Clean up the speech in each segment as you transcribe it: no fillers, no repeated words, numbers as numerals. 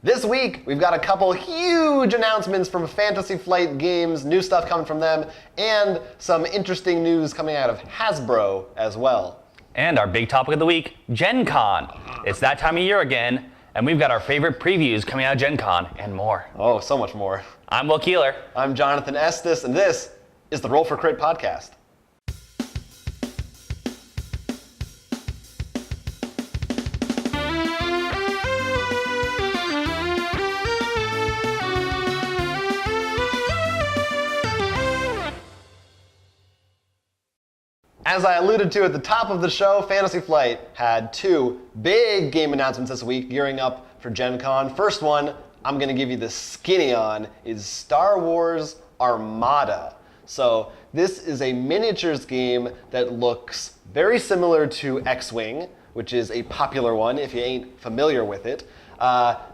This week, we've got a couple huge announcements from Fantasy Flight Games, new stuff coming from them, and some interesting news coming out of Hasbro as well. And our big topic of the week, Gen Con. It's that time of year again, and we've got our favorite previews coming out of Gen Con and more. Oh, so much more. I'm Will Keeler. I'm Jonathan Estes, and this is the Roll for Crit podcast. As I alluded to at the top of the show, Fantasy Flight had two big game announcements this week, gearing up for Gen Con. First one, I'm going to give you the skinny on, is Star Wars Armada. So this is a miniatures game that looks very similar to X-Wing, which is a popular one if you ain't familiar with it.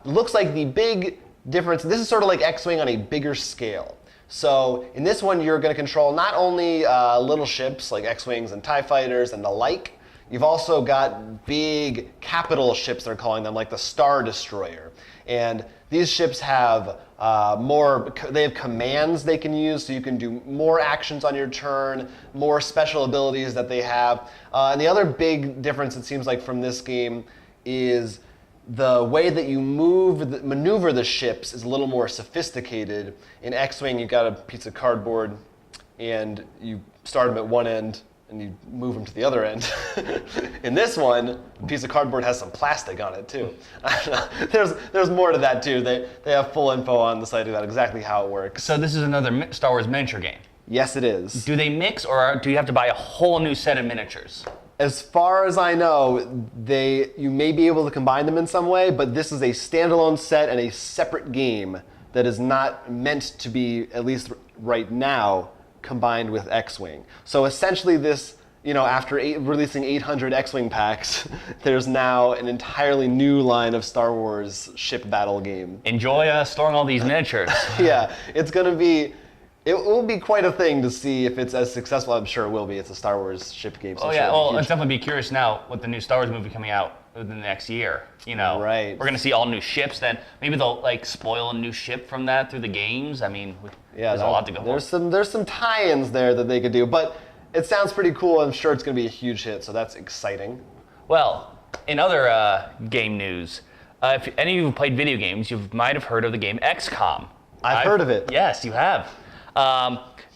Looks like the big difference, this is sort of like X-Wing on a bigger scale. So in this one, you're going to control not only little ships like X-Wings and TIE Fighters and the like, you've also got big capital ships, they're calling them, like the Star Destroyer. And these ships have they have commands they can use, so you can do more actions on your turn, more special abilities that they have. And the other big difference, it seems like, from this game is the way that you maneuver the ships is a little more sophisticated. In X-Wing, you've got a piece of cardboard, and you start them at one end, and you move them to the other end. In this one, a piece of cardboard has some plastic on it, too. There's more to that, too. They have full info on the site about exactly how it works. So this is another Star Wars miniature game. Yes, it is. Do they mix, or do you have to buy a whole new set of miniatures? As far as I know, you may be able to combine them in some way, but this is a standalone set and a separate game that is not meant to be, at least right now, combined with X-Wing. So essentially this, after releasing 800 X-Wing packs, there's now an entirely new line of Star Wars ship battle game. Enjoy storing all these miniatures. Yeah, it will be quite a thing to see if it's as successful. I'm sure it will be. It's a Star Wars ship game. So I'll definitely be curious now with the new Star Wars movie coming out within the next year. Right. We're going to see all new ships. Then maybe they'll spoil a new ship from that through the games. I mean, there's a lot to go for. There's some tie-ins there that they could do, but it sounds pretty cool. I'm sure it's going to be a huge hit, so that's exciting. Well, in other game news, if any of you have played video games, you might have heard of the game XCOM. I've heard of it. Yes, you have.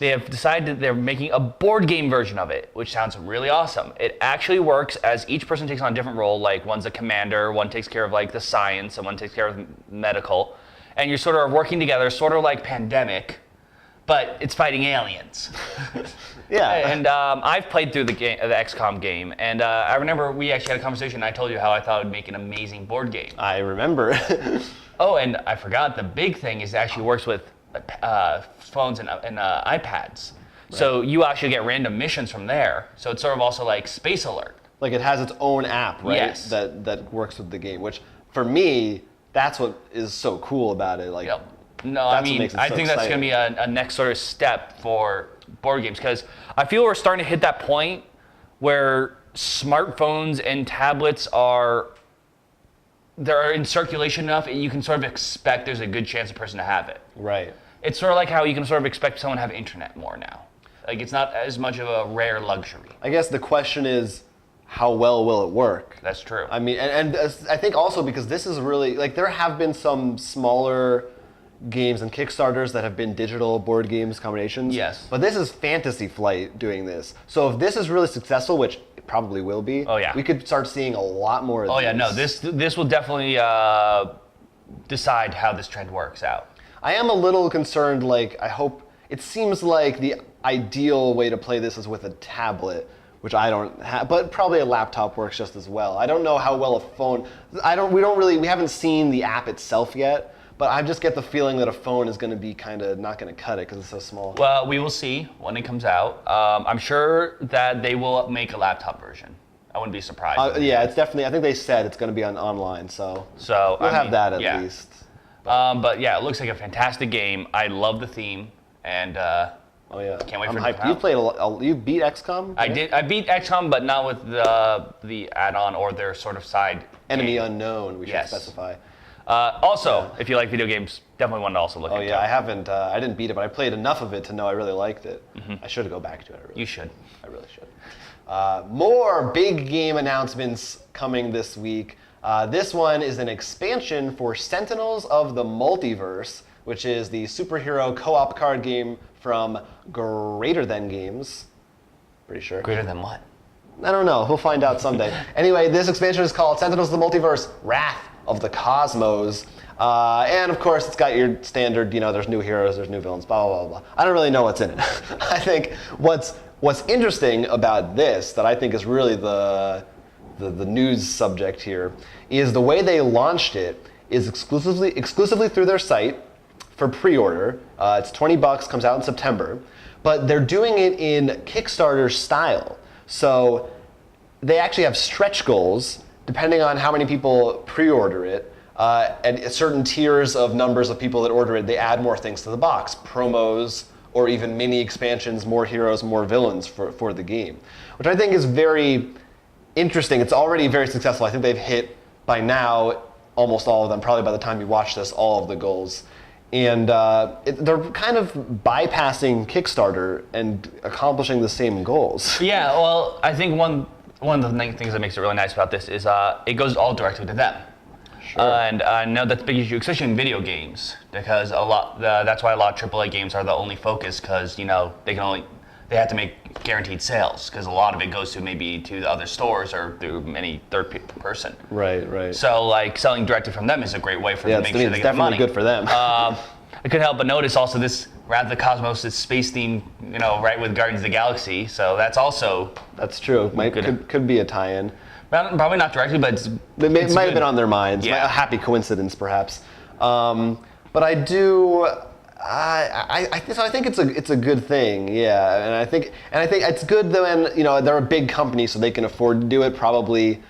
They have decided that they're making a board game version of it, which sounds really awesome. It actually works as each person takes on a different role, like one's a commander, one takes care of the science, and one takes care of medical. And you're sort of working together, sort of like Pandemic, but it's fighting aliens. Yeah. And I've played through the XCOM game, and I remember we actually had a conversation, and I told you how I thought it would make an amazing board game. I remember. Oh, and I forgot, the big thing is it actually works with phones and iPads. Right. So you actually get random missions from there. So it's sort of also like Space Alert. Like it has its own app, right? Yes. That works with the game, which for me, that's what is so cool about it. Yep. No, I think that's going to be a next sort of step for board games, because I feel we're starting to hit that point where smartphones and tablets they're in circulation enough, you can sort of expect there's a good chance a person to have it. Right. It's sort of like how you can sort of expect someone to have internet more now. Like, it's not as much of a rare luxury. I guess the question is, how well will it work? That's true. I mean, and I think also because this is really, there have been some smaller games and Kickstarters that have been digital board games combinations. Yes. But this is Fantasy Flight doing this. So if this is really successful, which it probably will be, we could start seeing a lot more of these. Oh yeah, no, this will definitely decide how this trend works out. I am a little concerned, it seems like the ideal way to play this is with a tablet, which I don't have, but probably a laptop works just as well. I don't know how well a phone, we haven't seen the app itself yet, but I just get the feeling that a phone is going to be kind of not going to cut it because it's so small. Well, we will see when it comes out. I'm sure that they will make a laptop version. I wouldn't be surprised. Yeah, it's definitely, I think they said it's going to be online, so we'll have that at least. But yeah, it looks like a fantastic game. I love the theme, and oh yeah, can't wait for it to come out. You played you beat XCOM? I did. I beat XCOM, but not with the add-on or their sort of side Enemy game. Unknown. We should specify. Also, if you like video games, definitely one to also look Oh into. yeah, I didn't beat it, but I played enough of it to know I really liked it. I should go back to it. You should. I really should. More big game announcements coming this week. This one is an expansion for Sentinels of the Multiverse, which is the superhero co-op card game from Greater Than Games. Pretty sure. Greater than what? I don't know. We'll find out someday. Anyway, this expansion is called Sentinels of the Multiverse: Wrath of the Cosmos. And of course, it's got your standard, there's new heroes, there's new villains, blah, blah, blah, blah. I don't really know what's in it. I think what's interesting about this, that I think is really the news subject here, is the way they launched it is exclusively through their site for pre-order. It's $20, comes out in September. But they're doing it in Kickstarter style. So they actually have stretch goals, depending on how many people pre-order it, and certain tiers of numbers of people that order it, they add more things to the box, promos, or even mini expansions, more heroes, more villains for the game, which I think is very interesting. It's already very successful. I think they've hit, by now, almost all of them, probably by the time you watch this, all of the goals. And they're kind of bypassing Kickstarter and accomplishing the same goals. Yeah, well, I think one of the things that makes it really nice about this is it goes all directly to them. Sure. And I know that's a big issue, especially in video games, because that's why a lot of AAA games are the only focus, because they have to make guaranteed sales, because a lot of it goes to maybe to the other stores or through any third person. Right. So like selling directly from them is a great way for them to make sure they get the money. It's definitely good for them. I couldn't help but notice also this Wrath of the Cosmos is space themed, right with Guardians of the Galaxy. So that's also true. Could be a tie-in. Probably not directly, but it might have been on their minds. Yeah. A happy coincidence, perhaps. But I do. I think it's a good thing, yeah, and I think it's good when they're a big company, so they can afford to do it. Probably,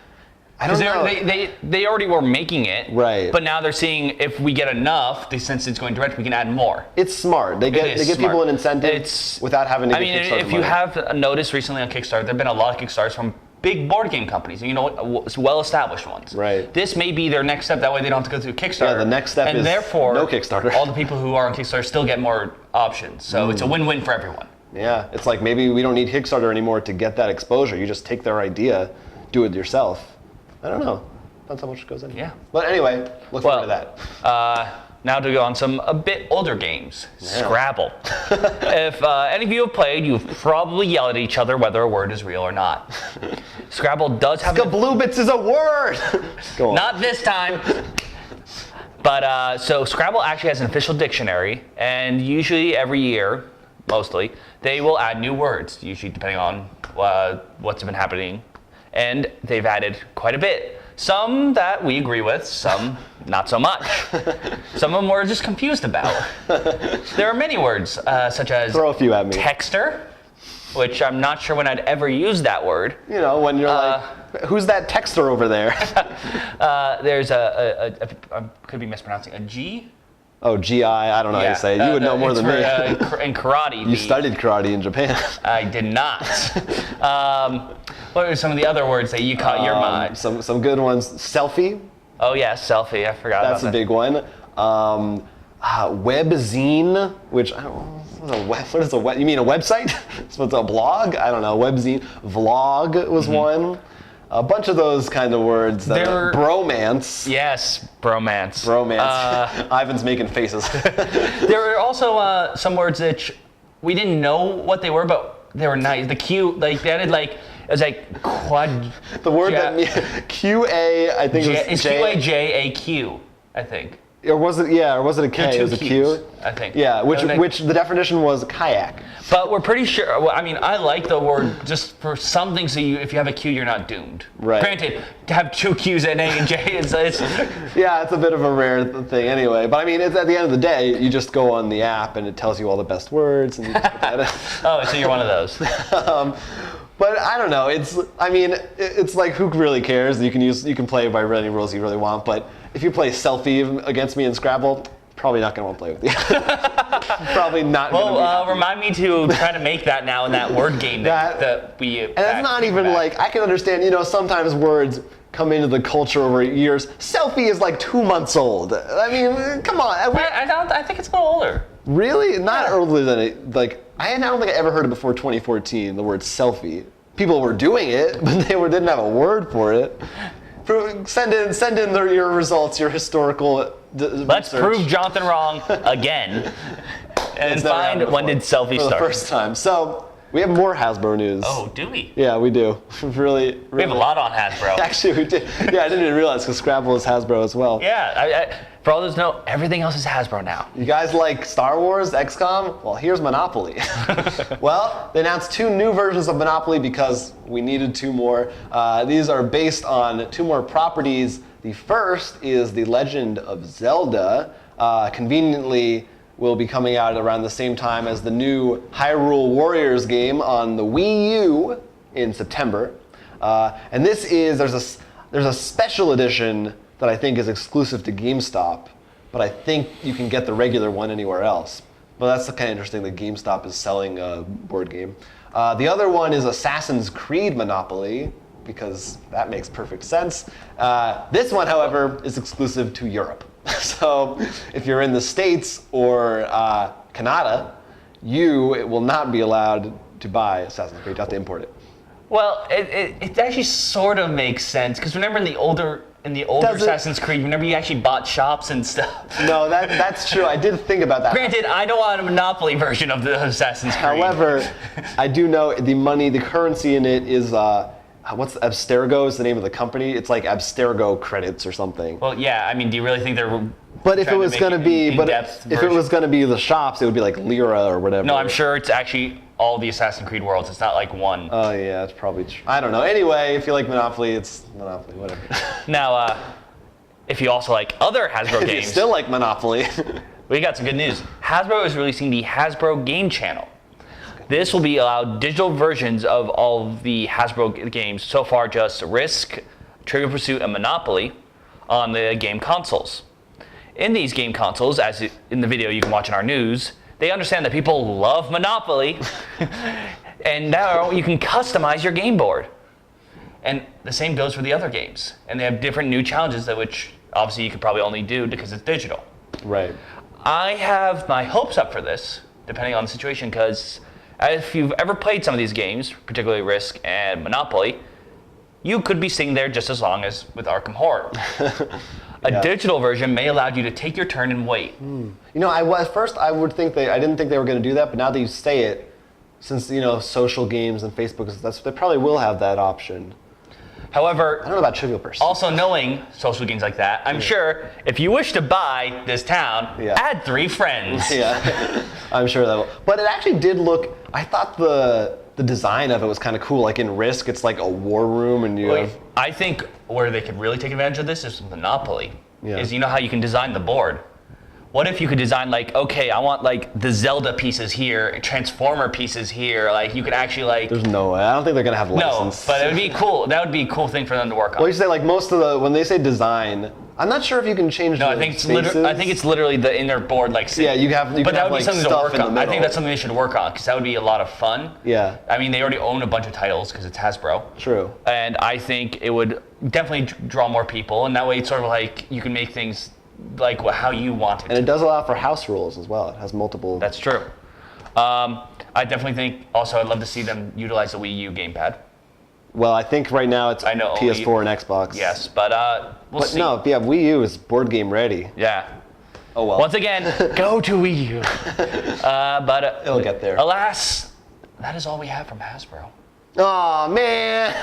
I don't know. They already were making it, right? But now they're seeing if we get enough, since it's going direct, we can add more. It's smart. They give people an incentive without having to. If you have noticed recently on Kickstarter, there've been a lot of Kickstarters from big board game companies, well-established ones. Right. This may be their next step. That way, they don't have to go through Kickstarter. Yeah, the next step is therefore, no Kickstarter. All the people who are on Kickstarter still get more options. So it's a win-win for everyone. Yeah, it's like maybe we don't need Kickstarter anymore to get that exposure. You just take their idea, do it yourself. I don't know. That's how much goes in. Yeah. But anyway, look forward to that. Now to go on some a bit older games, Scrabble. If any of you have played, you've probably yelled at each other whether a word is real or not. Scrabble does have Skablubits is a word! Go on. Not this time. But so Scrabble actually has an official dictionary, and usually every year, mostly, they will add new words, usually depending on what's been happening. And they've added quite a bit. Some that we agree with, some not so much. Some of them we're just confused about. There are many words, such as throw a few at me. Texter, which I'm not sure when I'd ever use that word. When you're like, who's that texter over there? There's I could be mispronouncing, a G? Oh, GI, I don't know how you say it. You would know more than me. In karate. You studied karate in Japan. I did not. What are some of the other words that you caught your mind? Some good ones. Selfie. Oh yeah, selfie. I forgot about that. That's a big one. Webzine, which I don't know. What is a web? You mean a website? So it's a blog? I don't know. Webzine. Vlog was one. A bunch of those kind of words. Bromance. Yes, bromance. Bromance. Ivan's making faces. There were also some words that we didn't know what they were, but they were nice. The Q, they added it was like quad. The word that QA, I think it's QAJAQ, I think. Or was it? Yeah, or was it a K? It was a Q. I think. Yeah, which the definition was kayak. But we're pretty sure. Well, I mean, I like the word just for some things. So if you have a Q, you're not doomed. Right. Granted, to have two Qs and A and J, it's yeah, it's a bit of a rare thing anyway. But I mean, it's at the end of the day, you just go on the app and it tells you all the best words. And you just put that in. Oh, so you're one of those. But I don't know. It's like, who really cares? You can play by any rules you really want. But if you play selfie against me in Scrabble, probably not going to want to play with you. Probably not. Well, remind me to try to make that now in that word game that we. And it's not even like, I can understand. Sometimes words come into the culture over years. Selfie is like 2 months old. I mean, come on. I think it's a little older. Really? Not older than it. Like, I don't think I ever heard it before 2014, the word selfie. People were doing it, but they didn't have a word for it. Send in your results, your historical Let's research. prove Jonathan wrong again. And find when did selfie for start. the first time. So, we have more Hasbro news. Oh, do we? Yeah, we do. really. We have a lot on Hasbro. Actually, we did. Yeah, I didn't even realize because Scrabble is Hasbro as well. Yeah, for all those who know, everything else is Hasbro now. You guys like Star Wars, XCOM? Well, here's Monopoly. Well, they announced 2 new versions of Monopoly because we needed 2 more. These are based on 2 more properties. The first is The Legend of Zelda. Conveniently, will be coming out around the same time as the new Hyrule Warriors game on the Wii U in September. And this is, there's a special edition that I think is exclusive to GameStop, but I think you can get the regular one anywhere else. But that's kind of interesting that GameStop is selling a board game. The other one is Assassin's Creed Monopoly, because that makes perfect sense. This one, however, is exclusive to Europe. So if you're in the States or Canada, you will not be allowed to buy Assassin's Creed. You have to import it. Well, it actually sort of makes sense because remember in the older Assassin's Creed, remember you actually bought shops and stuff. No, that's true. I did think about that. Granted, I don't want a Monopoly version of the Assassin's Creed. However, I do know the currency in it is what's Abstergo is the name of the company. It's like Abstergo credits or something. Well, yeah. I mean, do you really think they're? But if it was going to be, if it was going to be the shops, it would be like Lira or whatever. No, I'm sure it's actually all the Assassin's Creed worlds. It's not like one. Oh yeah, it's probably true. I don't know. Anyway, if you like Monopoly, it's Monopoly, whatever. Now, if you also like other Hasbro If games, you still like Monopoly, we got some good news. Hasbro is releasing the Hasbro Game Channel. This will be allowed digital versions of all of the Hasbro games. So far, just Risk, Trivial Pursuit, and Monopoly on the game consoles. In these game consoles, as in the video you can watch in our news, they understand that people love Monopoly, and now you can customize your game board. And the same goes for the other games. And they have different new challenges that which obviously you could probably only do because it's digital. right? I have my hopes up for this, depending on the situation, because if you've ever played some of these games, particularly Risk and Monopoly, you could be sitting there just as long as with Arkham Horror. A digital version may allow you to take your turn and wait. You know, at first I didn't think they were going to do that, but now that you say it, since social games and Facebook, they probably will have that option. However, I don't know about Trivial Pursuit. also knowing social games like that, I'm sure if you wish to buy this town, add 3 friends. Yeah, I'm sure that will. But it actually did look. I thought the design of it was kind of cool. Like in Risk, it's like a war room, and you have. I think where they could really take advantage of this is Monopoly. Yeah. Is how you can design the board. What if you could design okay, I want the Zelda pieces here, Transformer pieces here. Like you could actually There's no way. I don't think they're gonna have license. No, but it would be cool. That would be a cool thing for them to work on. Well, you say most of when they say design, I'm not sure if you can change. No, the I think it's literally the inner board Yeah, you but can that have would be something to stuff work in the on. I think middle. that's something they should work on because that would be a lot of fun. Yeah. I mean, they already own a bunch of titles because it's Hasbro. True. And I think it would definitely draw more people, and that way it's sort of you can make things how you want it. And it does allow for house rules as well. It has multiple. That's true. I definitely think also I'd love to see them utilize the Wii U gamepad. Well, I think right now it's PS4 and Xbox. Yes, but we'll see. No, yeah, Wii U is board game ready. Yeah. Oh well. Once again, go to Wii U. But it'll get there. Alas, that is all we have from Hasbro. Oh man!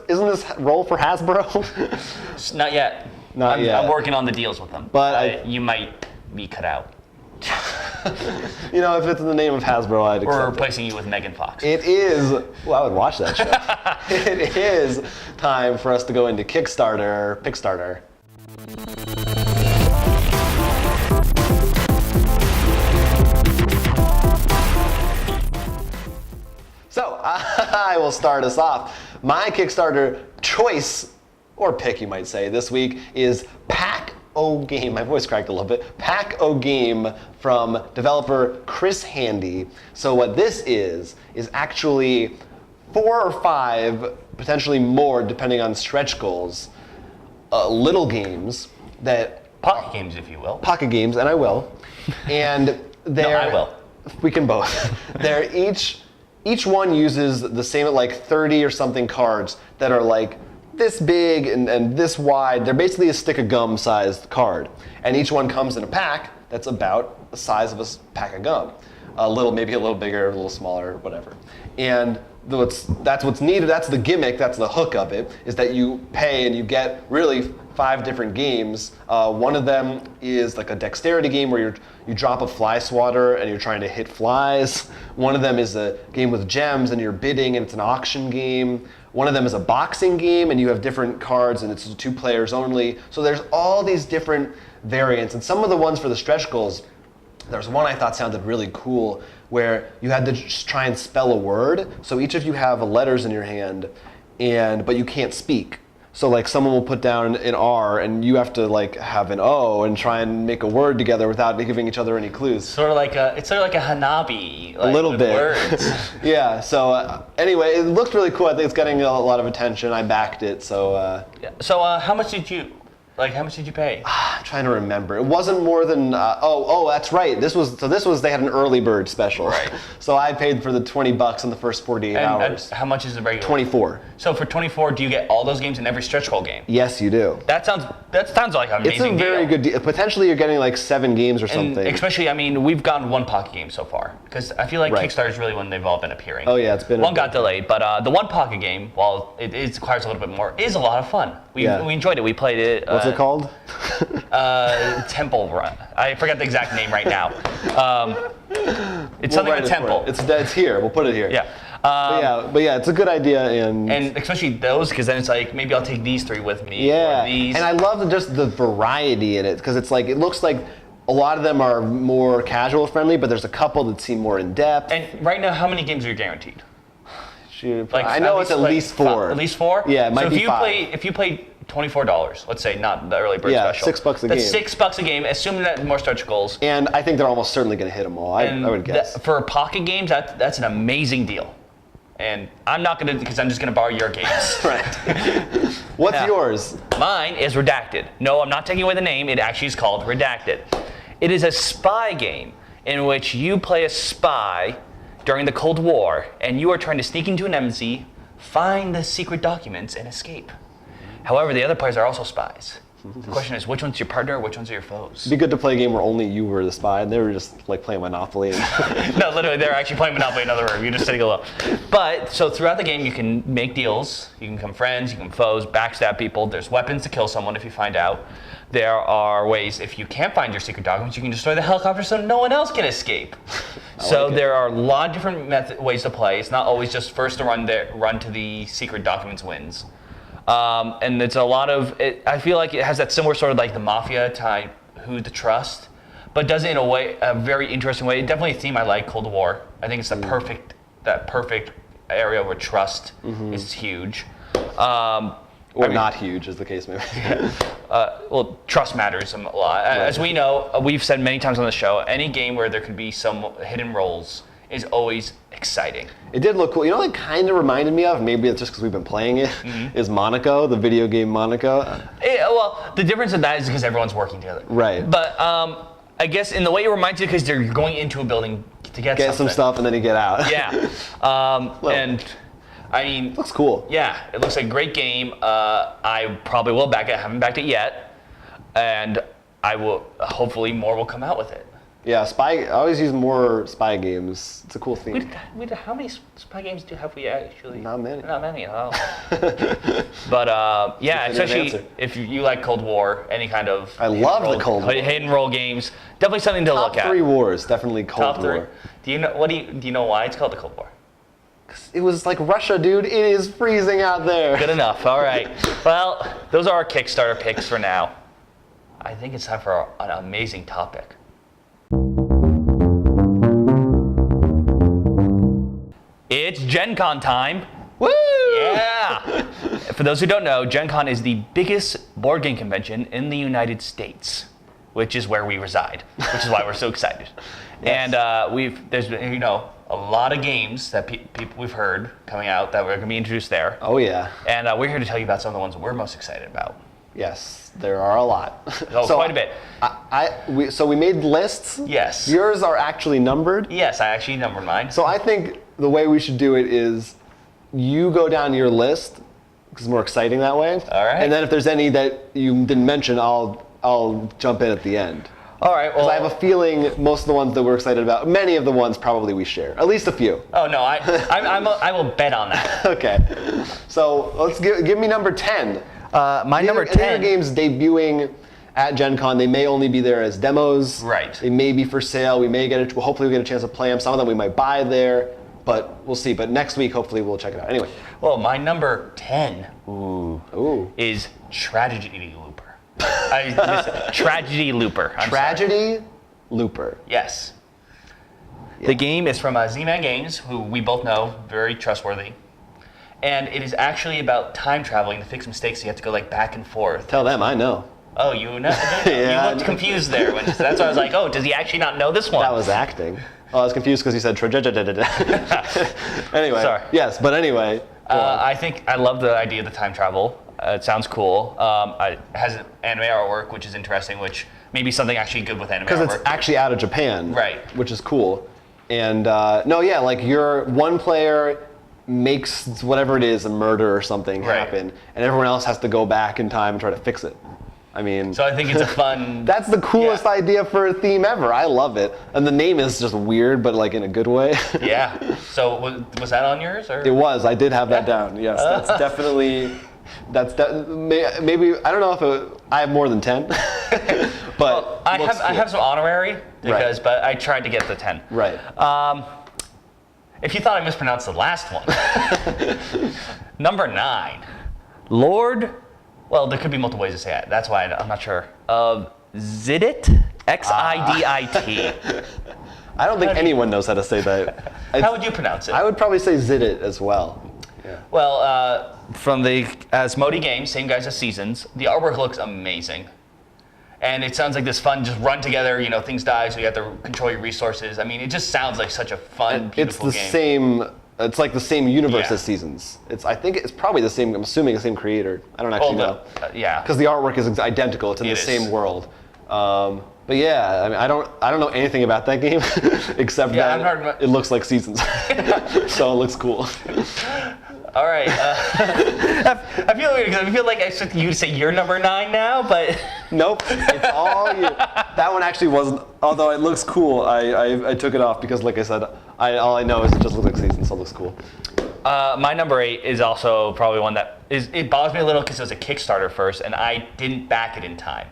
Isn't this role for Hasbro? Not yet. Not yet. I'm working on the deals with them. But you might be cut out. If it's in the name of Hasbro, I'd accept We're replacing you with Megan Fox. It is. Well, I would watch that show. It is time for us to go into Kickstarter Pickstarter. So I will start us off. My Kickstarter choice, or pick you might say, this week is Pack-O-Game. My voice cracked a little bit. Pack-O-Game from developer Chris Handy. So what this is actually 4 or 5 potentially more depending on stretch goals, little games that Pocket games, if you will. pocket games, and I will. And they're I will. We can both. They're each one uses the same like 30 or something cards that are like this big and this wide. They're basically a stick of gum sized card. And each one comes in a pack that's about the size of a pack of gum. Maybe a little bigger, a little smaller, whatever. And that's what's needed. That's the gimmick. That's the hook of it. Is that you pay and you get really 5 different games. One of them is like a dexterity game where you drop a fly swatter and you're trying to hit flies. One of them is a game with gems and you're bidding and it's an auction game. One of them is a boxing game and you have different cards and it's 2 players only. So there's all these different variants, and some of the ones for the stretch goals. There's one I thought sounded really cool where you had to just try and spell a word. So each of you have letters in your hand, but you can't speak. So like someone will put down an R and you have to like have an O and try and make a word together without giving each other any clues. It's sort of like a Hanabi. Like, a little with bit. Words. Yeah. So anyway, it looked really cool. I think it's getting a lot of attention. I backed it. So. So how much did you pay? I'm trying to remember. It wasn't more than that's right. This was they had an early bird special. Right. So I paid for the $20 in the first 48 hours. How much is the regular? 24. So for 24, do you get all those games in every stretch goal game? Yes, you do. That sounds like an It's amazing a very good deal. Potentially you're getting like 7 games or something. And especially, I mean, we've gotten 1 pocket game so far because I feel like Right. Kickstarter is really when they've all been appearing. Oh yeah, it's been. One got delayed, but the 1 pocket game, while it requires a little bit more, is a lot of fun. We enjoyed it. We played it. What's it called? Temple Run. I forget the exact name right now. It's something with temple. It's here. We'll put it here. Yeah. But yeah, it's a good idea, and especially those, because then it's like maybe I'll take these 3 with me. yeah, Or these. and I love just the variety in it because it's like it looks like a lot of them are more casual friendly, but there's a couple that seem more in depth. And right now, how many games are you guaranteed? Like, I know it's at least 4. At least 4? Yeah, it might be 5. If you play $24, let's say, not the early bird special. $6 a game. That's $6 a game, assuming that more stretch goals. And I think they're almost certainly going to hit them all. I would guess. For pocket games, that's an amazing deal. And I'm not going to, because I'm just going to borrow your games. Right. What's yours? Mine is Redacted. No, I'm not taking away the name. It actually is called Redacted. It is a spy game in which you play a spy during the Cold War, and you are trying to sneak into an embassy, find the secret documents, and escape. However, the other players are also spies. The question is, which one's your partner, which ones are your foes? It'd be good to play a game where only you were the spy, and they were just like playing Monopoly. No, literally, they're actually playing Monopoly in another room. You're just sitting alone. But, so throughout the game, you can make deals. You can become friends, you can foes, backstab people. There's weapons to kill someone if you find out. There are ways, if you can't find your secret documents, you can destroy the helicopter so no one else can escape. So there are a lot of different ways to play. It's not always just first to run to the secret documents wins. And it's a lot of, I feel like it has that similar sort of like the Mafia type, who to trust, but does it in a very interesting way. Definitely a theme I like, Cold War. I think it's that perfect area where trust is huge. Not huge, as the case may be. Well, trust matters a lot. Right. As we know, we've said many times on the show, any game where there could be some hidden roles is always exciting. It did look cool. You know what it kind of reminded me of? Maybe it's just because we've been playing it, is Monaco, the video game Monaco. Well, the difference in that is because everyone's working together. Right. But I guess in the way it reminds you, because you're going into a building to get some stuff and then you get out. Yeah. And I mean, looks cool. Yeah, it looks like a great game. I probably will back it. I haven't backed it yet, and I will. Hopefully, more will come out with it. Yeah, I always use more spy games. It's a cool theme. How many spy games have we actually? Not many. Not many. Oh. But yeah, especially if you like Cold War, any kind of. I love the Cold War. Hidden role games. Definitely something to look at. Top 3 wars, definitely Cold War. Do you know why it's called the Cold War? It was like Russia, dude. It is freezing out there. Good enough. All right. Well, those are our Kickstarter picks for now. I think it's time for an amazing topic. It's Gen Con time. Woo! Yeah! For those who don't know, Gen Con is the biggest board game convention in the United States, which is where we reside, which is why we're so excited. Yes. And there's been, a a lot of games that people we've heard coming out that we're going to be introduced there. Oh yeah. And we're here to tell you about some of the ones that we're most excited about. Yes, there are a lot. Oh, So quite a bit. So we made lists. Yes. Yours are actually numbered. Yes, I actually numbered mine. So I think the way we should do it is you go down your list because it's more exciting that way. All right. And then if there's any that you didn't mention, I'll jump in at the end. All right. Well, I have a feeling most of the ones that we're excited about, many of the ones probably we share, at least a few. Oh no, I will bet on that. Okay. So let's give me number 10. My number 10. These are games debuting at Gen Con. They may only be there as demos. Right. They may be for sale. We may hopefully we'll get a chance to play them. Some of them we might buy there, but we'll see. But next week, hopefully we'll check it out. Anyway. Well, my number 10 Ooh. is Tragedy Looper. Tragedy Looper. Tragedy Looper. Yes. Yeah. The game is from Z-Man Games, who we both know, very trustworthy. And it is actually about time traveling to fix mistakes. So you have to go like back and forth. Tell them I know. Oh, you know? Yeah, You looked confused there. That's why I was like, oh, does he actually not know this one? That was acting. Oh, I was confused because you said Anyway. Sorry. Yes, but anyway. I love the idea of the time travel. It sounds cool. It has anime artwork, which is interesting, which may be something actually good with anime artwork. Because it's actually out of Japan. Right. Which is cool. And like your one player makes whatever it is, a murder or something happen, and everyone else has to go back in time and try to fix it. I mean, so I think it's a fun. That's the coolest idea for a theme ever. I love it, and the name is just weird, but like in a good way. Yeah. So was that on yours? Or? It was. I did have that down. Yes, that's definitely. Maybe I don't know if I have more than 10, but well, I have some honorary because, but I tried to get the 10. Right. If you thought I mispronounced the last one, number 9, Lord. Well, there could be multiple ways to say it. That's why I'm not sure. Xidit, Xidit. I don't think anyone knows how to say that. How would you pronounce it? I would probably say Xidit as well. Yeah. Well, from the Asmodee Games, same guys as Seasons, the artwork looks amazing. And it sounds like this fun, just run together, things die, so you have to control your resources. I mean, it just sounds like such a fun, beautiful game. It's like the same universe Yeah. as Seasons. I think it's probably the same, I'm assuming the same creator. I don't actually know. Yeah. Because the artwork is identical, it's in the same world. But yeah, I mean, I don't know anything about that game except that it looks like Seasons. So it looks cool. All right. I feel weird because I feel like I expect you to say you're number 9 now, but nope, it's all you. That one actually wasn't. Although it looks cool, I took it off because, like I said, all I know is it just looks like Seasons, so it looks cool. My number 8 is also probably one that it bothers me a little because it was a Kickstarter first, and I didn't back it in time.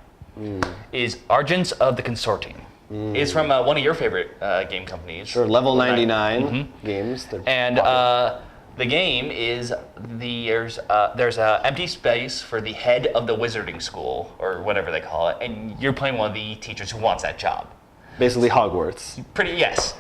Is Agents of the Consortium. It's from one of your favorite game companies. Sure, Level 99 games. And the game is there's an empty space for the head of the wizarding school, or whatever they call it, and you're playing one of the teachers who wants that job. Basically Hogwarts. Yes.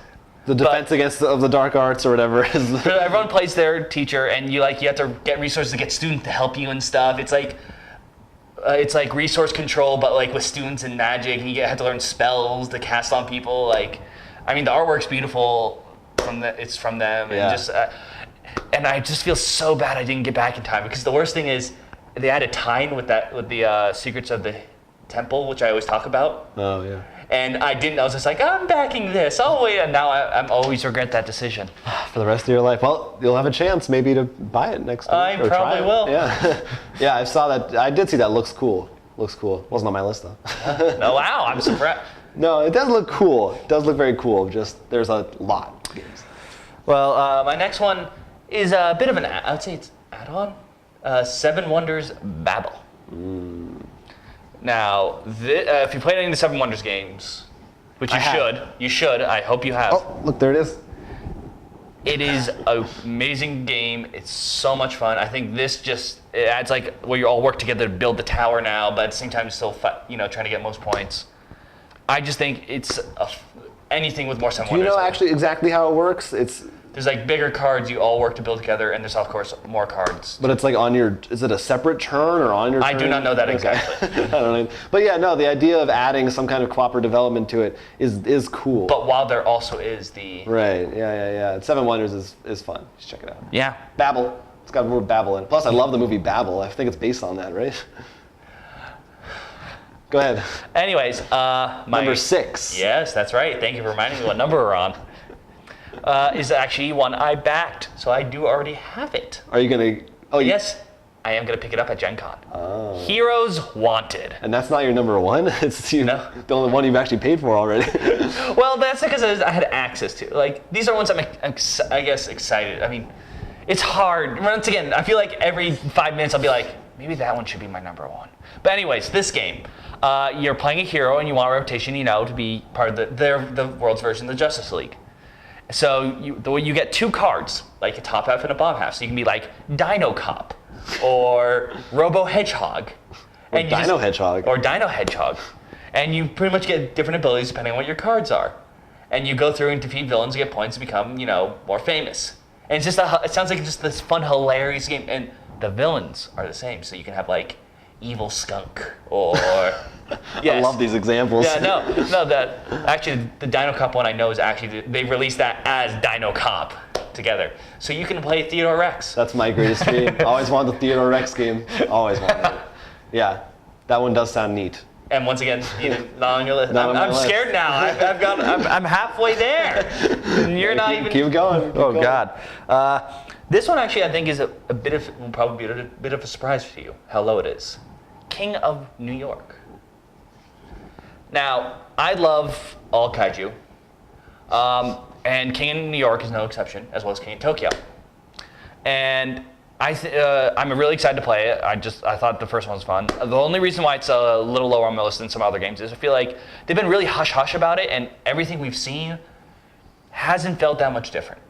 The defense of the dark arts or whatever is. Everyone plays their teacher, and you have to get resources to get students to help you and stuff. It's like resource control, but like with students and magic, and you have to learn spells to cast on people. Like, I mean, the artwork's beautiful. It's from them, and just. And I just feel so bad I didn't get back in time, because the worst thing is they had a tie-in with the Secrets of the Temple, which I always talk about. Oh yeah. And I didn't. I was just like, I'm backing this. Oh wait, and now I'm always regret that decision. For the rest of your life. Well, you'll have a chance maybe to buy it next week. I probably will. Yeah. Yeah, I saw that. I did see that. Looks cool. Wasn't on my list though. Oh wow, I'm surprised. No, it does look cool. It does look very cool. Just there's a lot of games. Well, my next one is a bit of I would say it's add-on. 7 Wonders Babel. Now, if you played any of the 7 Wonders games, which you should, I hope you have. Oh, look, there it is. It is an amazing game. It's so much fun. I think this it adds like where you all work together to build the tower now, but at the same time still trying to get most points. I just think it's anything with more 7 Wonders. Do you know actually exactly how it works? There's like bigger cards you all work to build together, and there's of course more cards. But it's like on your, is it a separate turn or on your turn? I do not know that exactly. I don't know. But yeah, no, the idea of adding some kind of cooperative development to it is cool. But while there also is the... Right, yeah. Seven Wonders is fun. Just check it out. Yeah. Babel. It's got more Babel in it. Plus, I love the movie Babel. I think it's based on that, right? Go ahead. Anyways, Number 6. Yes, that's right. Thank you for reminding me what number we're on. Is actually one I backed, so I do already have it. Are you gonna? Oh, Yes, I am gonna pick it up at Gen Con. Oh. Heroes Wanted. And that's not your number 1. It's No. the only one you've actually paid for already. Well, that's because I had access to. Like, these are ones I guess excited. I mean, it's hard. Once again, I feel like every 5 minutes I'll be like, maybe that one should be my number 1. But anyways, this game, you're playing a hero and you want a reputation, to be part of the world's version of the Justice League. So you get 2 cards, like a top half and a bottom half. So you can be like Dino Cop or Robo Hedgehog. Or Dino Hedgehog. Or Dino Hedgehog. And you pretty much get different abilities depending on what your cards are. And you go through and defeat villains and get points to become, more famous. And it's just it sounds like just this fun, hilarious game. And the villains are the same. So you can have like Evil Skunk or... Yes. I love these examples. Yeah, no. Actually, the Dino Cop one I know is actually they released that as Dino Cop together, so you can play Theodore Rex. That's my greatest dream. Always wanted the Theodore Rex game. Always wanted it. Yeah, that one does sound neat. And once again, not on your list. Not on my I'm list. scared now. I'm halfway there. And you're not even. Keep going. Oh God. This one actually I think is will probably be a bit of a surprise for you. How low it is. King of New York. Now, I love all kaiju, and King in New York is no exception, as well as King in Tokyo. And I'm really excited to play it. I thought the first one was fun. The only reason why it's a little lower on my list than some other games is I feel like they've been really hush-hush about it, and everything we've seen hasn't felt that much different.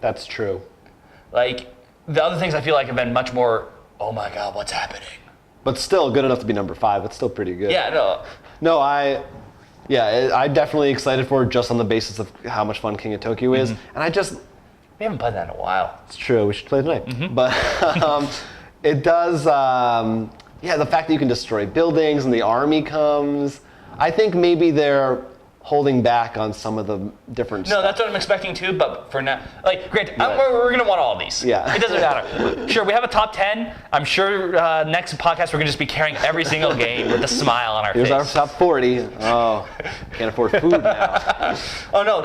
That's true. Like, the other things I feel like have been much more, oh my God, what's happening? But still good enough to be number 5. It's still pretty good. Yeah, no. No, I'm definitely excited for it just on the basis of how much fun King of Tokyo is. And We haven't played that in a while. It's true, we should play tonight. But it does, the fact that you can destroy buildings and the army comes, I think maybe they're holding back on some of the different stuff. No, that's what I'm expecting too, but for now, like, great, we're going to want all of these. Yeah. It doesn't matter. Sure, we have a top 10. I'm sure next podcast we're going to just be carrying every single game with a smile on our face. Here's our top 40. Oh, can't afford food now. Oh no,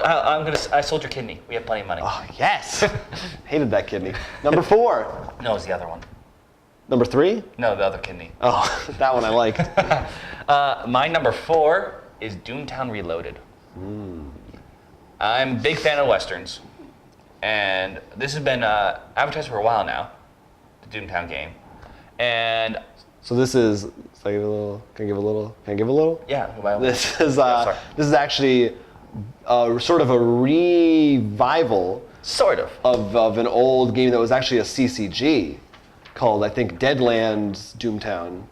I sold your kidney. We have plenty of money. Oh, yes. Hated that kidney. Number 4. No, it's the other one. Number 3? No, the other kidney. Oh, that one I liked. My number 4 is Doomtown Reloaded. I'm a big fan of Westerns, and this has been advertised for a while now, the Doomtown game. And so this is, can I give a little? Yeah, by all means. This is actually sort of a revival Sort of an old game that was actually a CCG called, I think, Deadlands Doomtown.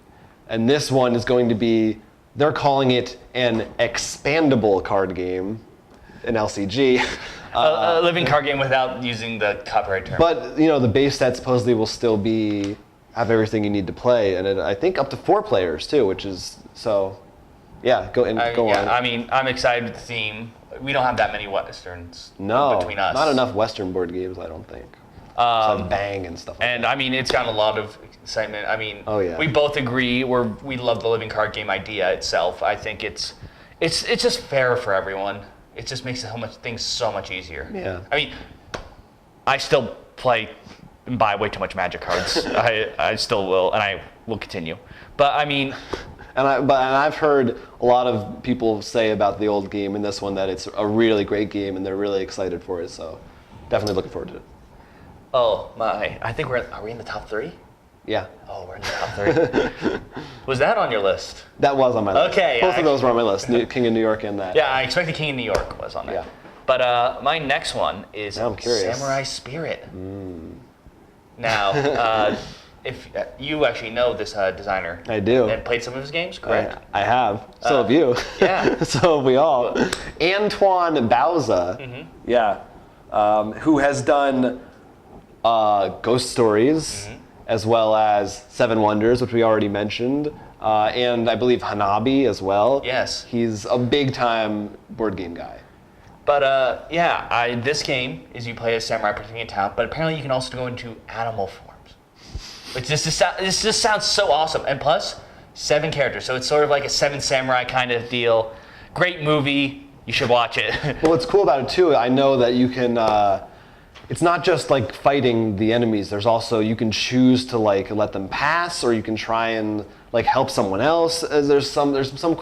And this one is going to be, they're calling it an expandable card game, an LCG. A living card game without using the copyright term. But the base set supposedly will still have everything you need to play, and I think up to 4 players too, which is go on. I mean, I'm excited with the theme. We don't have that many Westerns between us. Not enough Western board games, I don't think. Like Bang and stuff like and that. I mean, it's gotten a lot of excitement. I mean, oh, yeah. We both agree we love the living card game idea itself. I think it's just fair for everyone. It just makes things so much easier. Yeah. I mean, I still play and buy way too much Magic cards. I still will, and I will continue. But I mean, and I've heard a lot of people say about the old game and this one that it's a really great game and they're really excited for it. So definitely looking forward to it. Oh my! I think are we in the top 3? Yeah. Oh, we're in the top 3. Was that on your list? That was on my list. Okay. Both of those were on my list. King of New York and that. Yeah, I expected King of New York was on there. Yeah. But my next one is Samurai Spirit. Now, if you actually know this designer. I do. And played some of his games, correct? I have. So have you. Yeah. So have we all. Antoine Bauza. Yeah. who has done Ghost Stories, as well as Seven Wonders, which we already mentioned, and I believe Hanabi as well. Yes. He's a big-time board game guy. But this game is you play as samurai protecting a town, but apparently you can also go into animal forms. Which this just sounds so awesome. And plus, 7 characters, so it's sort of like a 7 samurai kind of deal. Great movie. You should watch it. Well, what's cool about it too, I know that you can, it's not just like fighting the enemies, there's also, you can choose to like let them pass, or you can try and like help someone else. There's some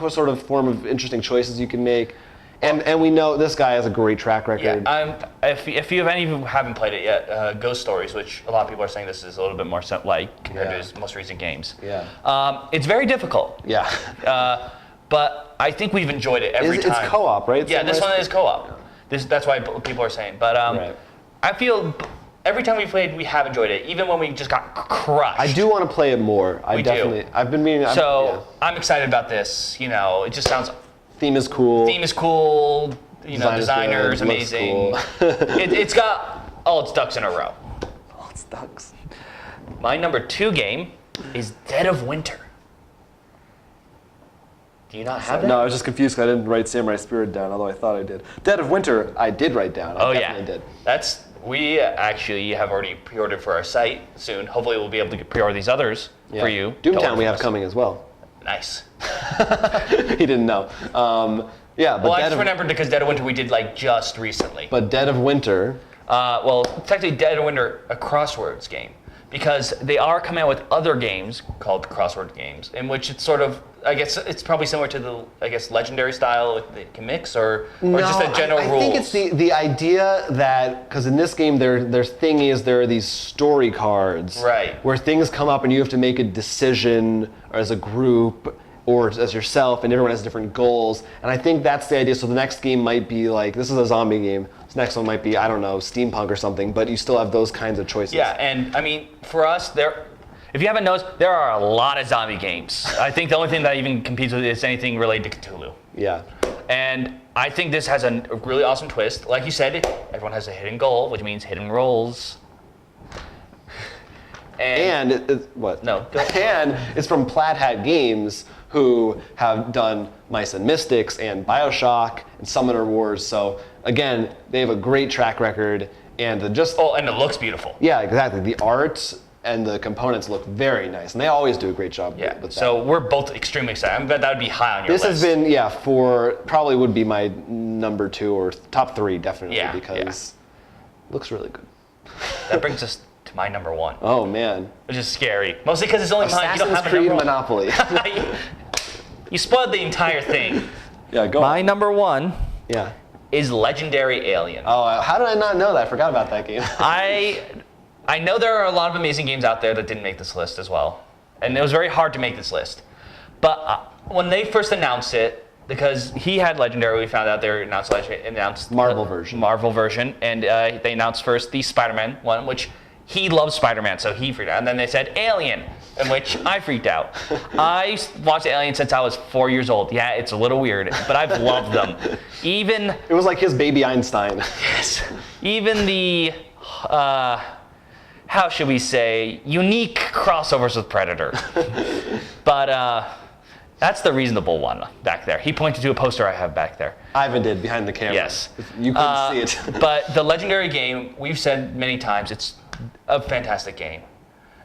sort of form of interesting choices you can make. And we know this guy has a great track record. Yeah, if any of you haven't played it yet, Ghost Stories, which a lot of people are saying this is a little bit more like compared to his most recent games. Yeah. It's very difficult. Yeah. But I think we've enjoyed it every time. It's co-op, right? Yeah, this one is co-op. That's why people are saying. But right. I feel every time we played, we have enjoyed it, even when we just got crushed. I do want to play it more. We do. I've been meaning. I'm excited about this. You know, it just sounds. Theme is cool. You know, designer's amazing. Cool. It's got all its ducks in a row. All its ducks. My number 2 game is Dead of Winter. Do you not have that? No, I was just confused because I didn't write Samurai Spirit down, although I thought I did. Dead of Winter, I did write down. I definitely did. We actually have already pre-ordered for our site soon. Hopefully we'll be able to pre-order these others for you. Doomtown we have coming as well. Nice. He didn't know. But I just remembered because Dead of Winter we did like just recently. But Dead of Winter. It's actually Dead of Winter, a crosswords game, because they are coming out with other games called crossword games, in which it's sort of, I guess it's probably similar to the legendary style with the mix, or just a general rules. I think it's the idea that, because in this game their thing is there are these story cards, right, where things come up and you have to make a decision as a group or as yourself, and everyone has different goals. And I think that's the idea. So the next game might be like, this is a zombie game. This next one might be, I don't know, steampunk or something, but you still have those kinds of choices. Yeah, and I mean, for us, if you haven't noticed, there are a lot of zombie games. I think the only thing that even competes with it is anything related to Cthulhu. Yeah. And I think this has a really awesome twist. Like you said, everyone has a hidden goal, which means hidden roles. And what? No. And it's from Plaid Hat Games, who have done Mice and Mystics and Bioshock and Summoner Wars. So again, they have a great track record, and and it looks beautiful. Yeah, exactly. The art and the components look very nice, and they always do a great job with that. So we're both extremely excited. I bet that would be high on your list. This has been, probably would be my number 2 or top 3 definitely, because it looks really good. That brings us to my number 1. Oh man. Which is scary. Mostly because it's only mine. You don't have Assassin's a Creed Monopoly. You spoiled the entire thing. Yeah, go on. My number 1 Yeah. is Legendary Alien. Oh, how did I not know that? I forgot about that game. I know there are a lot of amazing games out there that didn't make this list as well. And it was very hard to make this list. But when they first announced it, because he had Legendary, we found out they announced Marvel version. Marvel version, and they announced first the Spider-Man one, which he loves Spider-Man, so he freaked out. And then they said Alien, in which I freaked out. I watched Alien since I was 4 years old. Yeah, it's a little weird, but I've loved them. It was like his baby Einstein. Yes. Even the, how should we say, unique crossovers with Predator. But that's the reasonable one back there. He pointed to a poster I have back there. Ivan did, behind the camera. Yes. You couldn't see it. But the Legendary game, we've said many times, it's a fantastic game.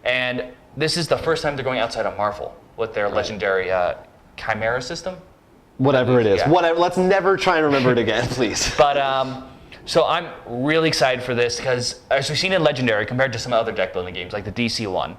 And this is the first time they're going outside of Marvel with their Legendary Chimera system. Whatever it is. Yeah. Whatever. Let's never try and remember it again, please. But so I'm really excited for this because as we've seen in Legendary compared to some other deck building games like the DC one,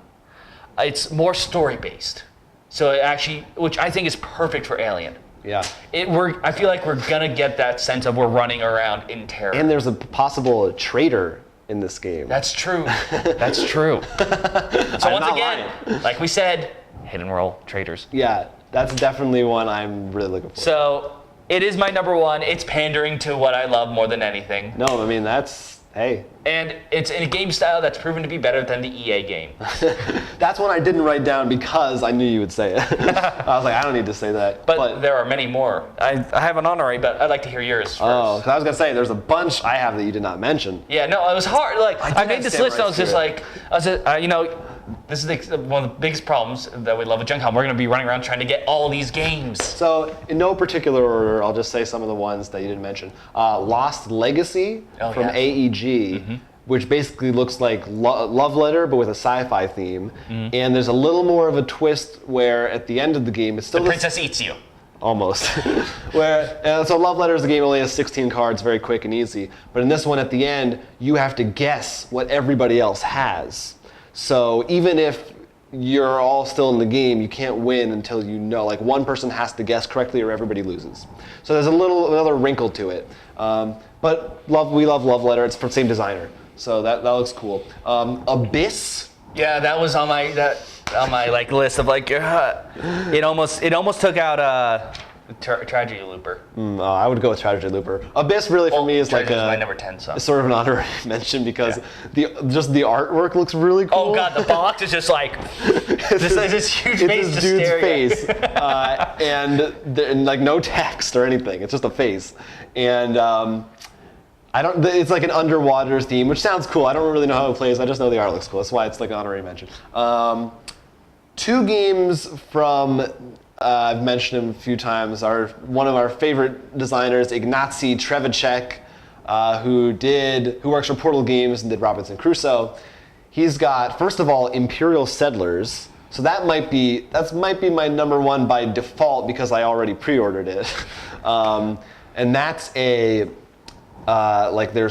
it's more story based. So it actually, which I think is perfect for Alien. Yeah. I feel like we're gonna get that sense of we're running around in terror. And there's a possible traitor in this game. That's true. That's true. So once again, like we said, hidden role traitors. Yeah, that's definitely one I'm really looking for. So it is my number 1. It's pandering to what I love more than anything. No, I mean that's Hey. And it's in a game style that's proven to be better than the EA game. That's one I didn't write down because I knew you would say it. I was like, I don't need to say that. But there are many more. I have an honorary, but I'd like to hear yours first. Oh, because I was going to say, there's a bunch I have that you did not mention. Yeah, no, it was hard. Like, I made this list, and I was just like, this is one of the biggest problems that we love at Gen Con. We're going to be running around trying to get all these games. So, in no particular order, I'll just say some of the ones that you didn't mention. Lost Legacy from AEG, which basically looks like Love Letter, but with a sci-fi theme. And there's a little more of a twist where at the end of the game, it's still the princess eats you. Almost. So Love Letter is the game only has 16 cards, very quick and easy. But in this one, at the end, you have to guess what everybody else has. So even if you're all still in the game, you can't win until you know. Like one person has to guess correctly or everybody loses. So there's another wrinkle to it. But we love Love Letter. It's from the same designer. So that looks cool. Abyss. Yeah, that was on my like list of like it almost took out Tragedy Looper. I would go with Tragedy Looper. Abyss really for me is like my number 10. So sort of an honorary mention because the artwork looks really cool. Oh god, the box is just like this huge face it's just dude's staring face, and like no text or anything. It's just a face, and it's like an underwater theme, which sounds cool. I don't really know how it plays. I just know the art looks cool. That's why it's like an honorary mention. 2 games from. I've mentioned him a few times. One of our favorite designers, Ignacy Trzewiczek, who works for Portal Games and did Robinson Crusoe. He's got, first of all, Imperial Settlers. So that might be my number 1 by default because I already pre-ordered it. And that's there's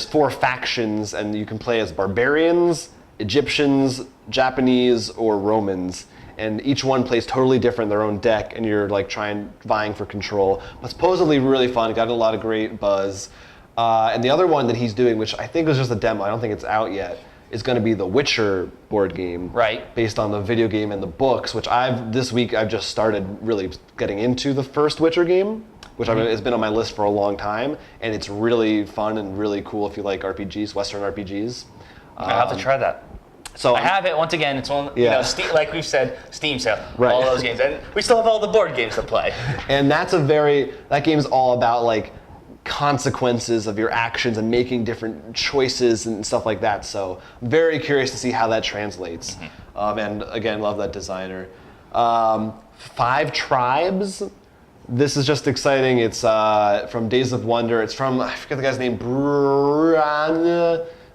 4 factions and you can play as barbarians, Egyptians, Japanese, or Romans. And each one plays totally different in their own deck, and you're like vying for control. But supposedly really fun, got a lot of great buzz. And the other one that he's doing, which I think was just a demo, I don't think it's out yet, is going to be the Witcher board game. Right. Based on the video game and the books, which this week I've just started really getting into the first Witcher game, which has been on my list for a long time. And it's really fun and really cool if you like RPGs, Western RPGs. I have to try that. So I have it once again. It's one, Steam, like we've said, Steam sale, all those games, and we still have all the board games to play. And that game's all about like consequences of your actions and making different choices and stuff like that. So I'm very curious to see how that translates. And again, love that designer. 5 Tribes. This is just exciting. It's from Days of Wonder. It's from, I forget the guy's name,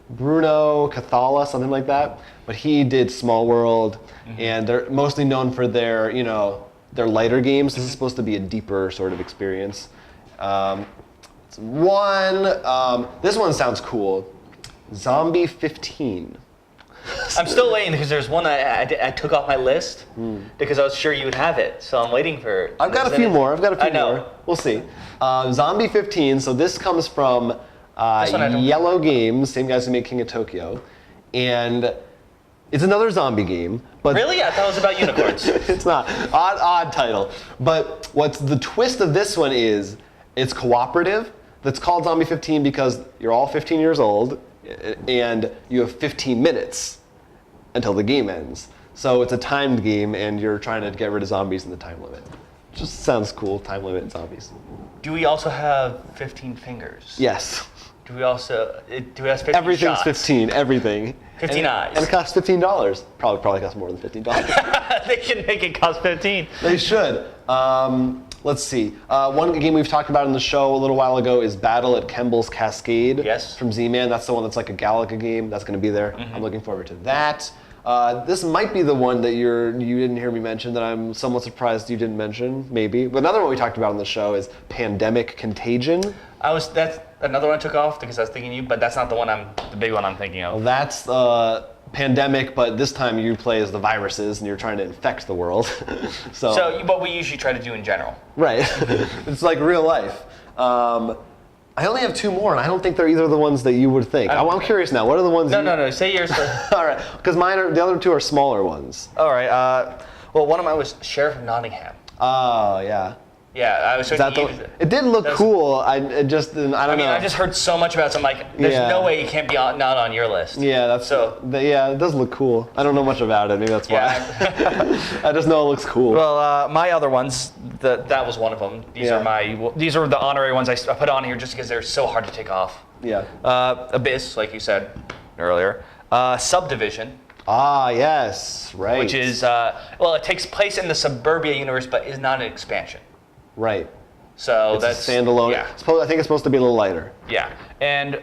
Bruno Cathala, something like that. But he did Small World, and they're mostly known for their lighter games. This is supposed to be a deeper sort of experience. This one sounds cool. Zombie 15. I'm still waiting because there's one I took off my list because I was sure you would have it. So I'm waiting for. I've got a few more. We'll see. Zombie 15. So this comes from Yellow Games, same guys who made King of Tokyo, and it's another zombie game. But really? I thought it was about unicorns. It's not. Odd title. But what's the twist of this one is it's cooperative. That's called Zombie 15 because you're all 15 years old and you have 15 minutes until the game ends. So it's a timed game and you're trying to get rid of zombies in the time limit. Just sounds cool, time limit and zombies. Do we also have 15 fingers? Yes. Do we have 15 Everything's shots? 15, everything. 15 eyes. And it costs $15. Probably costs more than $15. They can make it cost 15. They should. Let's see. One game we've talked about in the show a little while ago is Battle at Kemble's Cascade. Yes. From Z-Man. That's the one that's like a Galaga game. That's going to be there. I'm looking forward to that. This might be the one that you didn't hear me mention that I'm somewhat surprised you didn't mention, maybe. But another one we talked about on the show is Pandemic Contagion. That's another one I took off because I was thinking you, but that's not the big one I'm thinking of. Well, that's Pandemic, but this time you play as the viruses and you're trying to infect the world. So what we usually try to do in general. Right. It's like real life. I only have 2 more, and I don't think they're either the ones that you would think. I'm curious now. What are the ones? No. Say yours first. All right, because the other 2 are smaller ones. All right. Well, one of mine was Sheriff of Nottingham. Oh yeah. Yeah, I was Is that it did look cool. I don't know. I just heard so much about it, so I'm like, there's no way it can't be not on your list. Yeah, it does look cool. I don't know much about it. Maybe that's why. Yeah. I just know it looks cool. Well, my other ones, that was one of them. These are the honorary ones I put on here just because they're so hard to take off. Yeah. Abyss, like you said earlier. Subdivision. Ah, yes, right. Which is, it takes place in the Suburbia universe, but is not an expansion. Right. So that's standalone. Yeah. I think it's supposed to be a little lighter. Yeah, and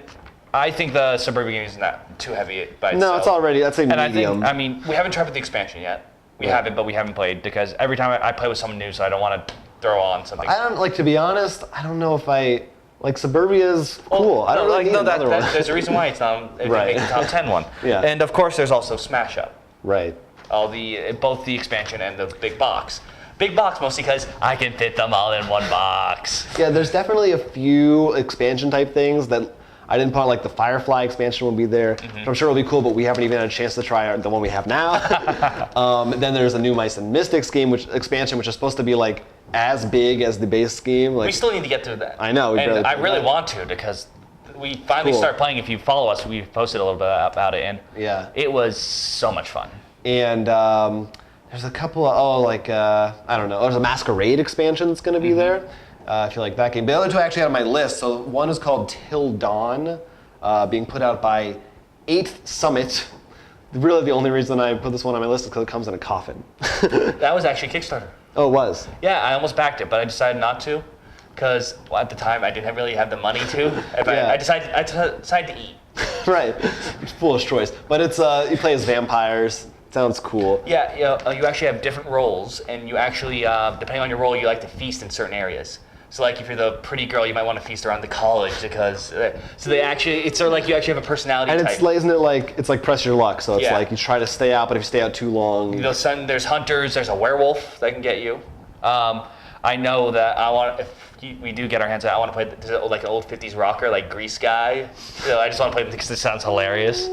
I think the Suburbia game is not too heavy by itself. No, it's already, that's a And medium. I think, we haven't tried with the expansion yet. We haven't, but we haven't played because every time I play with someone new, so I don't want to throw on something. To be honest, I don't know if Suburbia's cool. I don't really need another one. There's a reason why it's not Right. the top 10 one. Yeah. And of course, there's also Smash Up. Right. Both the expansion and the big box. Big box mostly because I can fit them all in one box. Yeah, there's definitely a few expansion type things that I didn't put, like the Firefly expansion will be there. Mm-hmm. I'm sure it'll be cool, but we haven't even had a chance to try the one we have now. Then there's a new Mice and Mystics game, expansion, which is supposed to be like as big as the base game. We still need to get through that. I know. I really want to because we finally start playing. If you follow us, we posted a little bit about it, and it was so much fun. And there's a couple of, I don't know, there's a Masquerade expansion that's going to be there. If you like that game. The other two I actually had on my list. So one is called Till Dawn, being put out by 8th Summit. Really the only reason I put this one on my list is because it comes in a coffin. That was actually Kickstarter. Oh, it was? Yeah, I almost backed it, but I decided not to. Because at the time I didn't really have the money to. I decided to eat. Right, foolish choice. But it's you play as vampires. Sounds cool. Yeah, you actually have different roles, and you actually, depending on your role, you like to feast in certain areas. So like if you're the pretty girl, you might want to feast around the college because, it's sort of like you actually have a personality type. And isn't it like, it's like press your luck. So it's like you try to stay out, but if you stay out too long. There's hunters, there's a werewolf that can get you. I know that if we do get our hands on it, I want to play like an old 50s rocker, like Grease guy. I just want to play it because it sounds hilarious.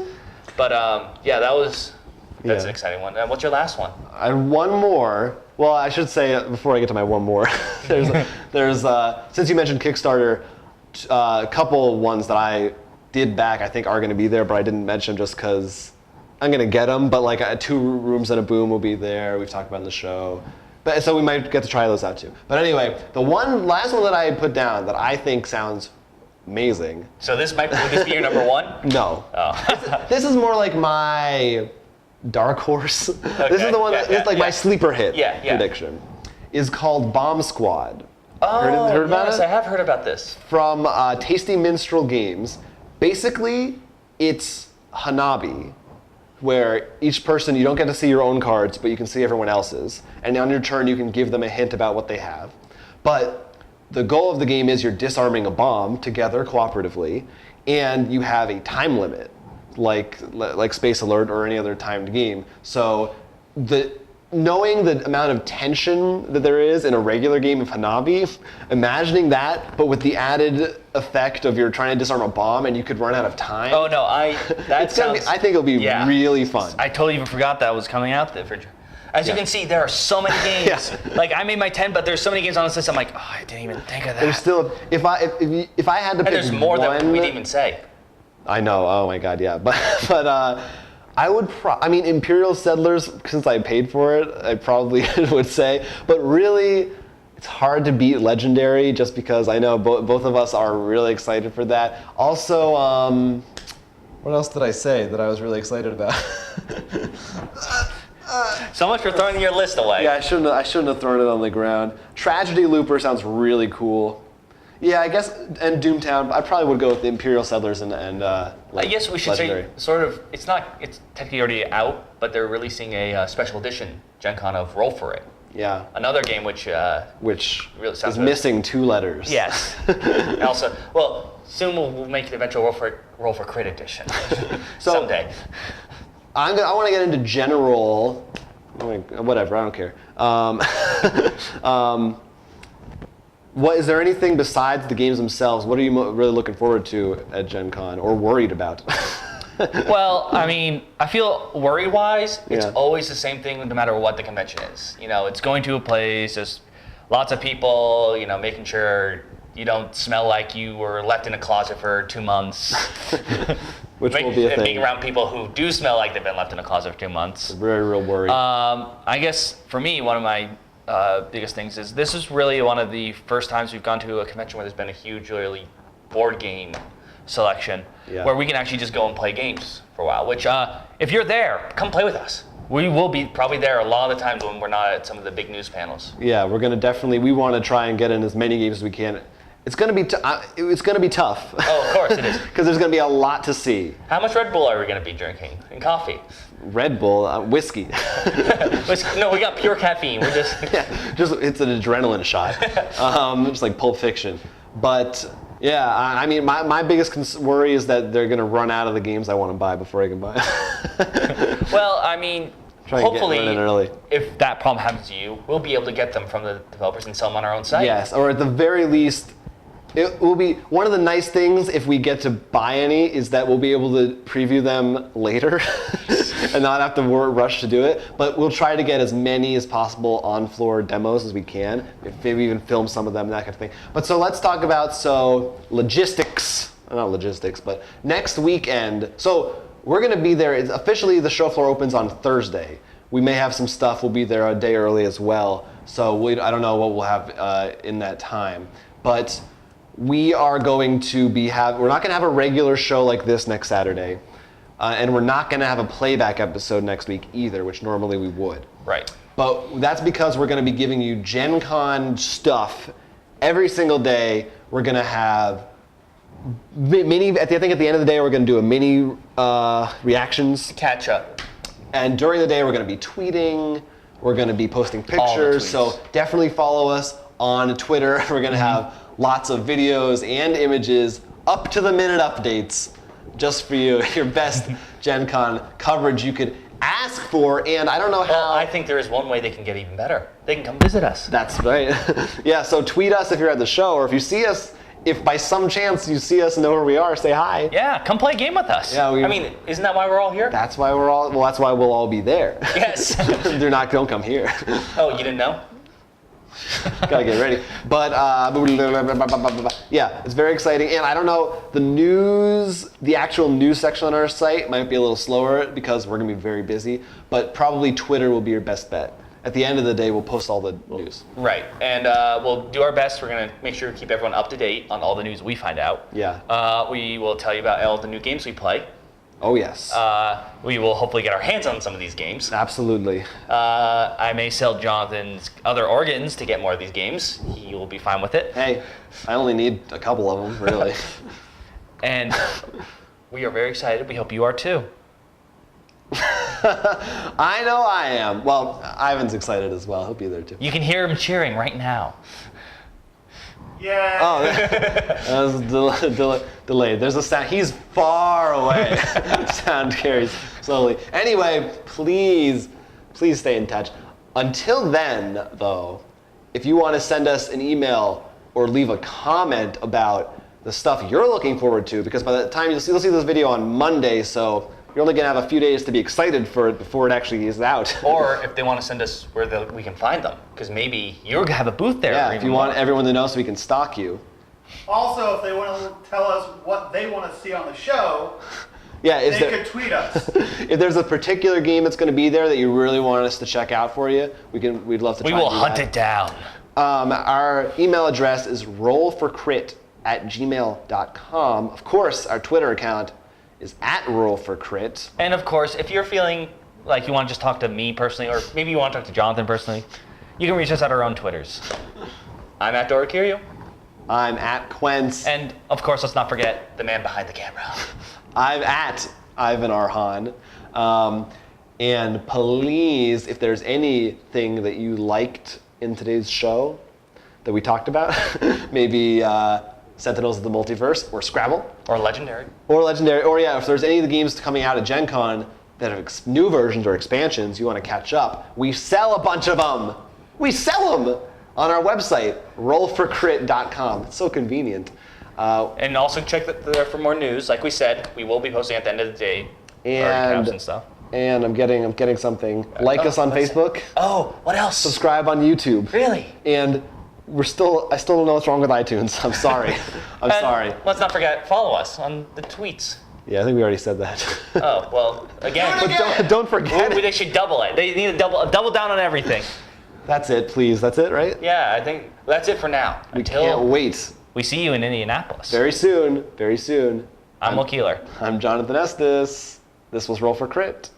But that's an exciting one. What's your last one? I have one more. Well, I should say before I get to my one more, there's since you mentioned Kickstarter, a couple ones that I did back I think are going to be there, but I didn't mention just because I'm going to get them. But like 2 Rooms and a Boom will be there. We've talked about in the show. But so we might get to try those out too. But anyway, the last one that I put down that I think sounds amazing. So would this be your number one? No. Oh. This is more like my dark horse. Okay. This is the one my sleeper hit prediction. Is called Bomb Squad. Oh, heard about it? I have heard about this. From Tasty Minstrel Games. Basically, it's Hanabi, where each person, you don't get to see your own cards, but you can see everyone else's. And on your turn, you can give them a hint about what they have. But the goal of the game is you're disarming a bomb together cooperatively, and you have a time limit, like Space Alert or any other timed game. So knowing the amount of tension that there is in a regular game of Hanabi, imagining that, but with the added effect of you're trying to disarm a bomb and you could run out of time. Oh no, I think it'll be really fun. I totally even forgot that was coming out there. As you can see, there are so many games. Like I made my 10, but there's so many games on this list. I'm like, oh, I didn't even think of that. There's still, if I had to pick there's more one, that we didn't even say. I know. Oh my God, yeah. But I would Imperial Settlers, since I paid for it, I probably would say. But really, it's hard to beat Legendary just because I know both of us are really excited for that. Also, what else did I say that I was really excited about? So much for throwing your list away. Yeah, I shouldn't have thrown it on the ground. Tragedy Looper sounds really cool. Yeah, I guess, and Doomtown, I probably would go with the Imperial Settlers and I guess we should Legendary. say, sort of, it's technically already out, but they're releasing a special edition Gen Con of Roll For It. Yeah. Another game which really sounds is missing 2 letters. Yes. And also, soon we'll make an eventual Roll for Crit edition. Someday. I want to get into general, whatever, I don't care. What is there anything besides the games themselves? What are you really looking forward to at Gen Con or worried about? Well, I feel worry-wise, it's always the same thing no matter what the convention is. It's going to a place, just lots of people, making sure you don't smell like you were left in a closet for 2 months. Which will be a thing. Being around people who do smell like they've been left in a closet for 2 months. It's a very real worry. I guess for me, one of my biggest things is this is really one of the first times we've gone to a convention where there's been a huge really board game selection where we can actually just go and play games for a while, which if you're there, come play with us. We will be probably there a lot of the times when we're not at some of the big news panels. Yeah, we're going to we want to try and get in as many games as we can. It's going to be it's going to be tough. Oh, of course it is. Because there's going to be a lot to see. How much Red Bull are we going to be drinking? And coffee? Red Bull, whiskey. No, we got pure caffeine. We're just it's an adrenaline shot. Just like Pulp Fiction. But yeah, I mean, my biggest worry is that they're going to run out of the games I want to buy before I can buy them. Well, I mean, hopefully, early. If that problem happens to you, we'll be able to get them from the developers and sell them on our own site. Yes, or at the very least, it will be one of the nice things if we get to buy any is that we'll be able to preview them later and not have to rush to do it. But we'll try to get as many as possible on-floor demos as we can. Maybe even film some of them, that kind of thing. But so let's talk about logistics. Not logistics, but next weekend. So we're going to be there. Officially, the show floor opens on Thursday. We may have some stuff. We'll be there a day early as well. So I don't know what we'll have in that time. But we are going to we're not going to have a regular show like this next Saturday. And we're not going to have a playback episode next week either, which normally we would. Right. But that's because we're going to be giving you Gen Con stuff every single day. We're going to have I think at the end of the day, we're going to do a mini reactions. Catch up. And during the day, we're going to be tweeting. We're going to be posting pictures. So definitely follow us on Twitter. We're going to have lots of videos and images, up-to-the-minute updates, just for you. Your best Gen Con coverage you could ask for. And I don't know how. Well, I think there is one way they can get even better. They can come visit us. That's right. Yeah, so tweet us if you're at the show, or if you see us. If by some chance you see us and know where we are, say hi. Yeah, come play a game with us. Yeah, I mean, isn't that why we're all here? That's why that's why we'll all be there. Yes. Don't come here. Oh, you didn't know? Gotta get ready. But yeah, it's very exciting. And I don't know, the actual news section on our site might be a little slower because we're gonna be very busy, but probably Twitter will be your best bet. At the end of the day, we'll post all the news. Right, and we'll do our best. We're going to make sure to keep everyone up to date on all the news we find out. Yeah. We will tell you about all the new games we play. Oh, yes. We will hopefully get our hands on some of these games. Absolutely. I may sell Jonathan's other organs to get more of these games. He will be fine with it. Hey, I only need a couple of them, really. And we are very excited. We hope you are too. I know I am. Well, Ivan's excited as well. He'll be there too. You can hear him cheering right now. Yeah. Oh, that was delayed. There's a sound. He's far away. Sound carries slowly. Anyway, please stay in touch. Until then, though, if you want to send us an email or leave a comment about the stuff you're looking forward to, because by the time you'll see this video on Monday, so you're only going to have a few days to be excited for it before it actually is out. Or if they want to send us where we can find them, because maybe you're going to have a booth there. Yeah, if you want everyone to know so we can stalk you. Also, if they want to tell us what they want to see on the show, they could tweet us. If there's a particular game that's going to be there that you really want us to check out for you, we'd love to try We will and do hunt that. it down. Our email address is rollforcrit@gmail.com. Of course, our Twitter account is @rollforcrit. And of course, if you're feeling like you want to just talk to me personally, or maybe you want to talk to Jonathan personally, you can reach us at our own Twitters. I'm at Dorikiryu. I'm at Quence. And of course, let's not forget the man behind the camera. I'm at Ivan Arhan. And please, if there's anything that you liked in today's show that we talked about, maybe Sentinels of the Multiverse, or Scrabble. Or Legendary. Or Legendary. Or yeah, if there's any of the games coming out at Gen Con that have new versions or expansions you want to catch up, we sell a bunch of them. We sell them on our website, rollforcrit.com. It's so convenient. And also check there for more news. Like we said, we will be posting at the end of the day. And, and stuff. And I'm getting something. Like us on Facebook. Oh, what else? Subscribe on YouTube. Really? And I still don't know what's wrong with iTunes. I'm sorry. I'm And sorry. Let's not forget, follow us on the tweets. Yeah, I think we already said that. Oh, well, again. But don't forget. They should double it. They need to double down on everything. That's it, please. That's it, right? Yeah, I think that's it for now. We can't wait. We see you in Indianapolis. Very soon. Very soon. I'm Will Keeler. I'm Jonathan Estes. This was Roll for Crit.